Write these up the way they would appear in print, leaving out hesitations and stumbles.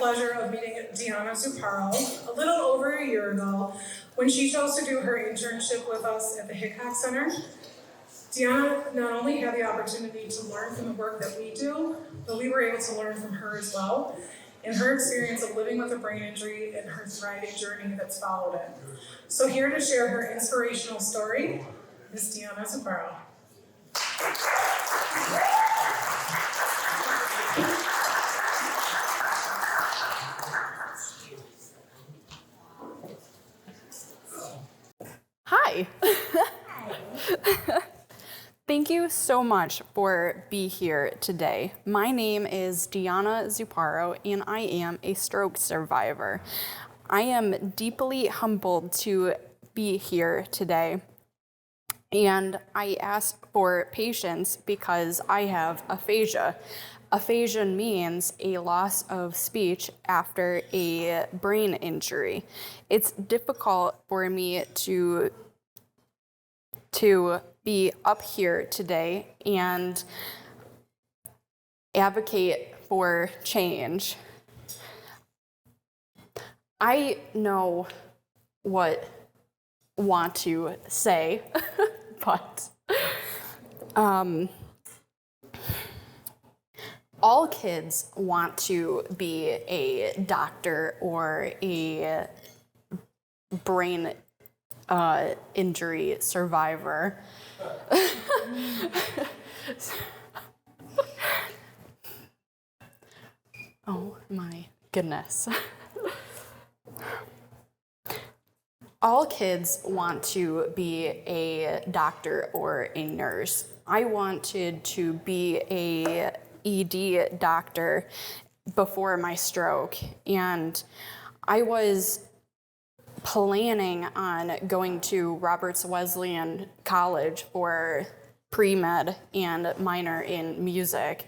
pleasure of meeting Dionna Zupparo a little over a year ago when she chose to do her internship with us at the Hickok Center. Dionna not only had the opportunity to learn from the work that we do, but we were able to learn from her as well, and her experience of living with a brain injury and her thriving journey that's followed it. So here to share her inspirational story is Dionna Zupparo. Hi. Thank you so much for being here today. My name is Dionna Zupparo, and I am a stroke survivor. I am deeply humbled to be here today, and I ask for patience because I have aphasia. Aphasia means a loss of speech after a brain injury. It's difficult for me to be up here today and advocate for change. I know what I want to say, but all kids want to be a doctor or a brain injury survivor. Oh my goodness. All kids want to be a doctor or a nurse. I wanted to be a ED doctor before my stroke, and I was planning on going to Roberts Wesleyan College for pre-med and minor in music.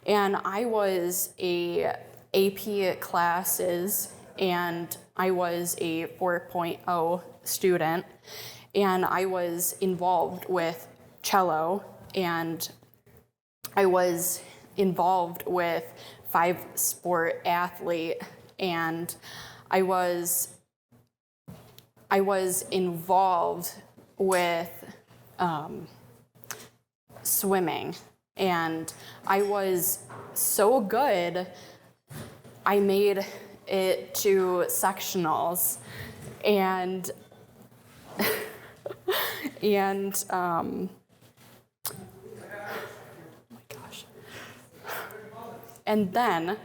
And I was a AP classes, and I was a 4.0 student, and I was involved with cello, and I was involved with 5-sport athlete, and I was involved with swimming, and I was so good, I made it to sectionals, and oh my gosh. And then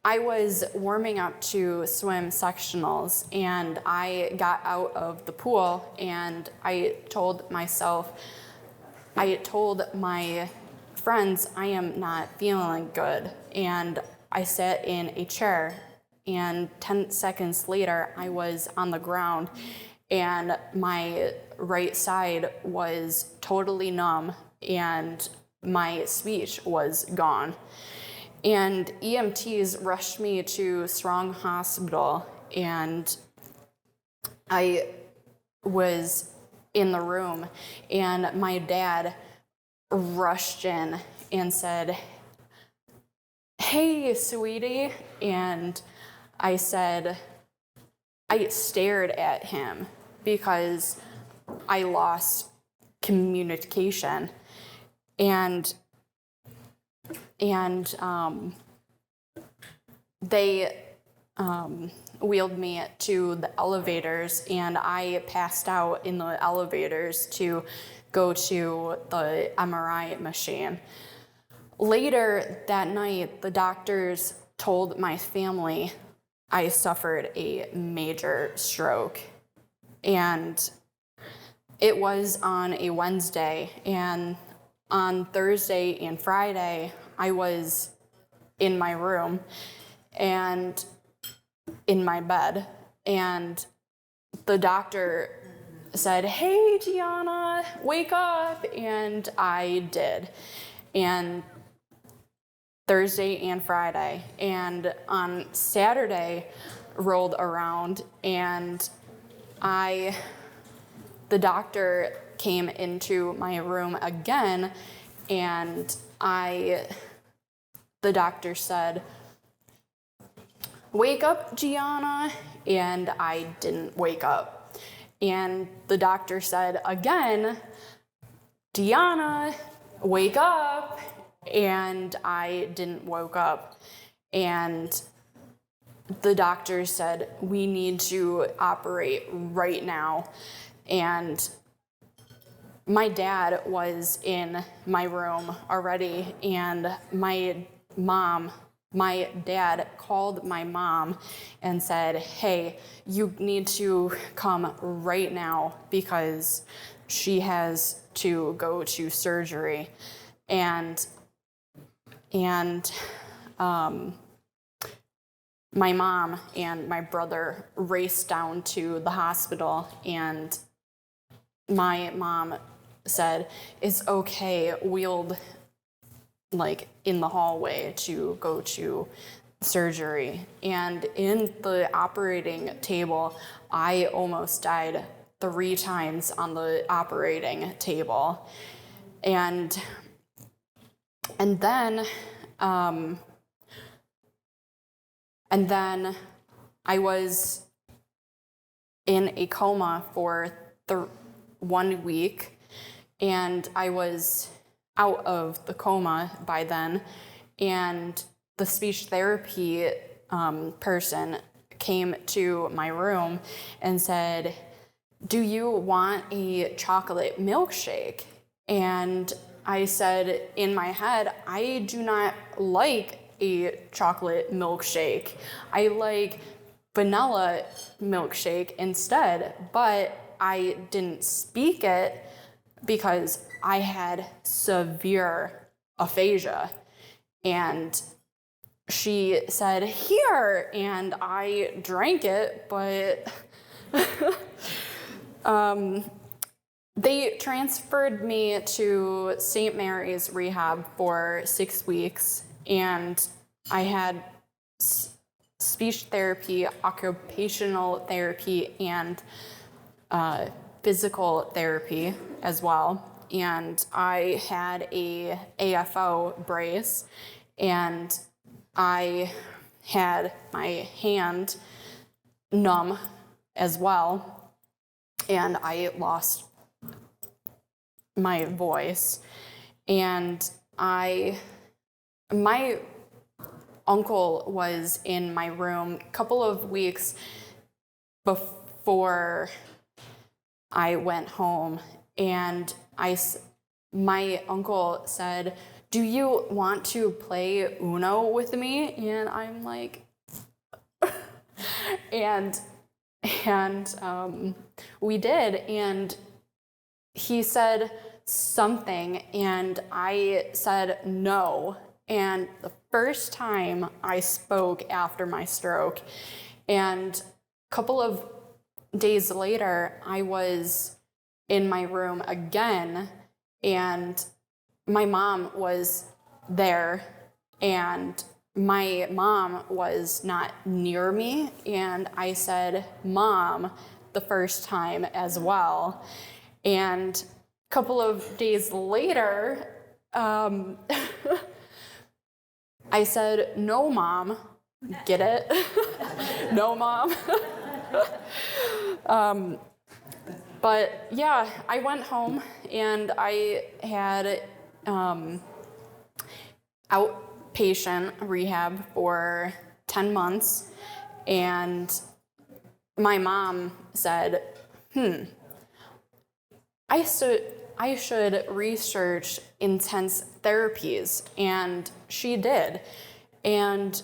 I was warming up to swim sectionals, and I got out of the pool, and I told my friends I am not feeling good, and I sat in a chair, and 10 seconds later I was on the ground, and my right side was totally numb, and my speech was gone. And EMTs rushed me to Strong Hospital, and I was in the room, and my dad rushed in and said, "Hey, sweetie," and I stared at him because I lost communication, and they wheeled me to the elevators, and I passed out in the elevators to go to the MRI machine. Later that night, the doctors told my family I suffered a major stroke, and it was on a Wednesday, and on Thursday and Friday, I was in my room and in my bed, and the doctor said, "Hey, Dionna, wake up," and I did. And Thursday and Friday, and on Saturday rolled around, and the doctor came into my room again, and the doctor said, wake up, Gianna, and I didn't wake up. And the doctor said again, Dionna, wake up, and I didn't wake up. And the doctor said, we need to operate right now. And my dad was in my room already, and my dad called my mom and said, hey, you need to come right now because she has to go to surgery. And my mom and my brother raced down to the hospital, and my mom said, it's okay, wheeled like in the hallway to go to surgery. And in the operating table, I almost died 3 times on the operating table. And then I was in a coma for 1 week, and I was out of the coma by then, and the speech therapy person came to my room and said, do you want a chocolate milkshake? And I said in my head, I do not like a chocolate milkshake. I like vanilla milkshake instead, but I didn't speak it because I had severe aphasia. And she said, here, and I drank it, but they transferred me to St. Mary's rehab for 6 weeks, and I had speech therapy, occupational therapy, and physical therapy as well. And I had a AFO brace, and I had my hand numb as well, and I lost my voice. And my uncle was in my room a couple of weeks before I went home, and my uncle said, do you want to play Uno with me? And I'm like, and we did, and he said something, and I said no. And the first time I spoke after my stroke, and a couple of days later, I was in my room again, and my mom was there, and my mom was not near me, and I said, Mom, the first time as well. And a couple of days later, I said, no, Mom. Get it? No, Mom. But yeah, I went home, and I had outpatient rehab for 10 months, and my mom said, I should research intense therapies, and she did. And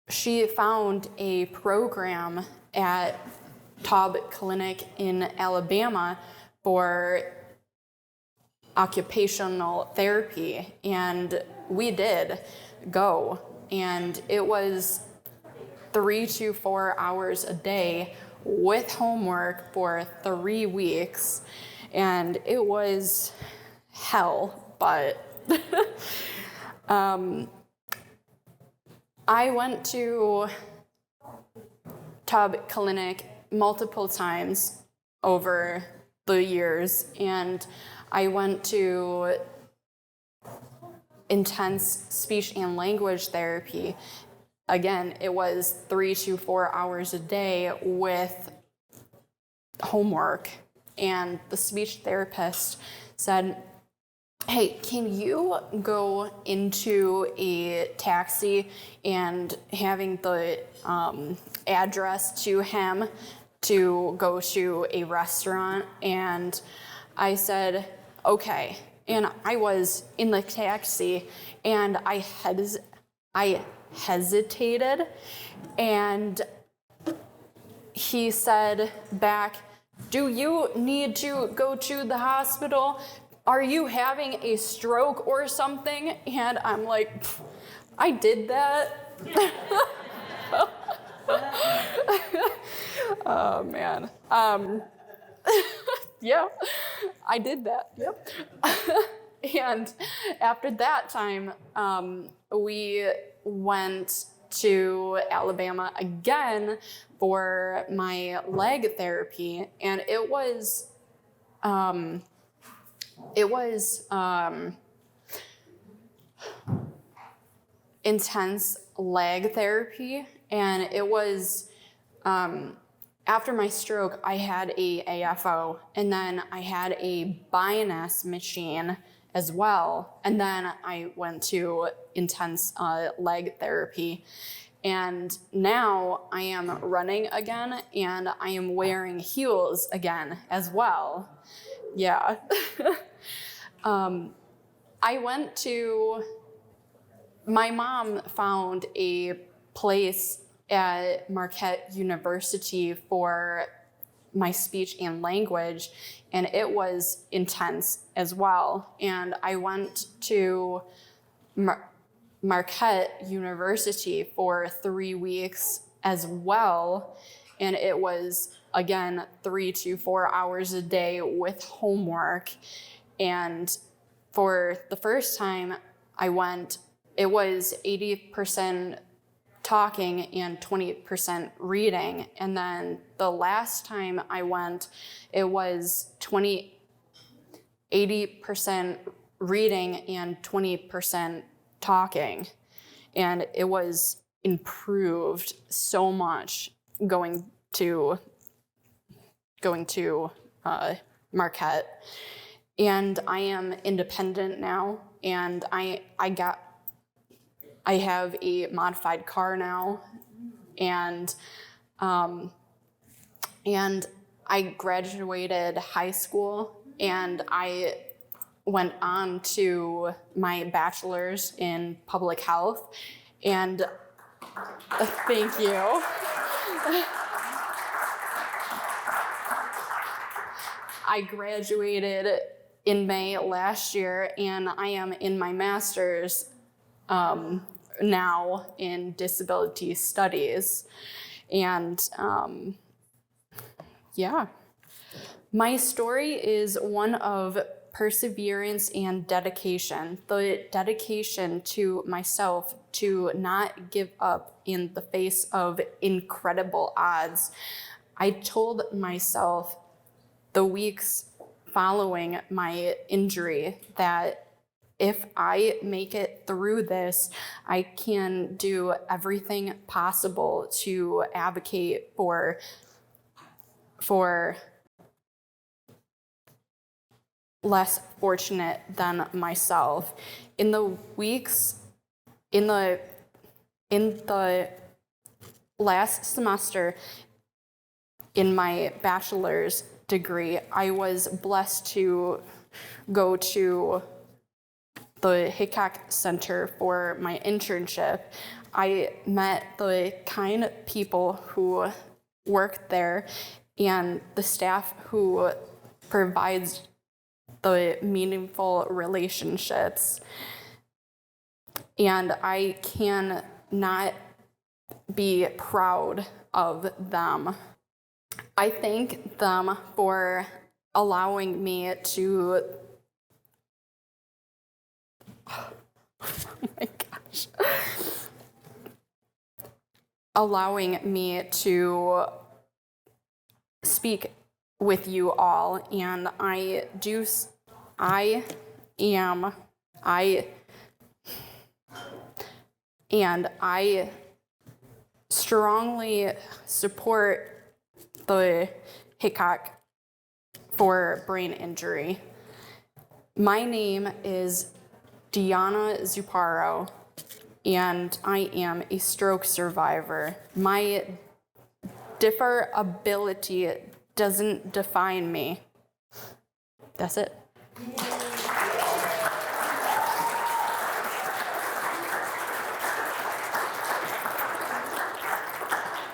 she found a program at Taub Clinic in Alabama for occupational therapy, and we did go, and it was 3 to 4 hours a day with homework for 3 weeks, and it was hell, but I went to Taub Clinic multiple times over the years, and I went to intense speech and language therapy again, it was 3 to 4 hours a day with homework. And the speech therapist said, hey, can you go into a taxi and having the address to him to go to a restaurant? And I said, okay. And I was in the taxi and I hesitated, and he said back, do you need to go to the hospital? Are you having a stroke or something? And I'm like, I did that. Oh man. Yeah, I did that. Yep. And after that time, we went to Alabama again for my leg therapy, and it was intense leg therapy, and it was after my stroke, I had a AFO, and then I had a BINS machine as well, and then I went to intense leg therapy. And now I am running again, and I am wearing heels again as well. Yeah. My mom found a place at Marquette University for my speech and language, and it was intense as well. And I went to Marquette University for 3 weeks as well, and it was, again, 3 to 4 hours a day with homework. And for the first time I went, it was 80% talking and 20% reading. And then the last time I went, it was 80% reading and 20% talking. And it was improved so much going to Marquette. And I am independent now, and I have a modified car now, and I graduated high school, and I went on to my bachelor's in public health, and thank you. I graduated in May last year, and I am in my master's now in disability studies. And yeah, my story is one of perseverance and dedication. The dedication to myself to not give up in the face of incredible odds. I told myself the weeks following my injury that if I make it through this, I can do everything possible to advocate for less fortunate than myself. In the last semester in my bachelor's degree, I was blessed to go to the Hickok Center for my internship. I met the kind people who work there and the staff who provides the meaningful relationships. And I cannot be proud of them. I thank them for allowing me to allowing me to speak with you all, and I strongly support the Hickok for brain injury. My name is Dionna Zupparo, and I am a stroke survivor. My disability doesn't define me. That's it.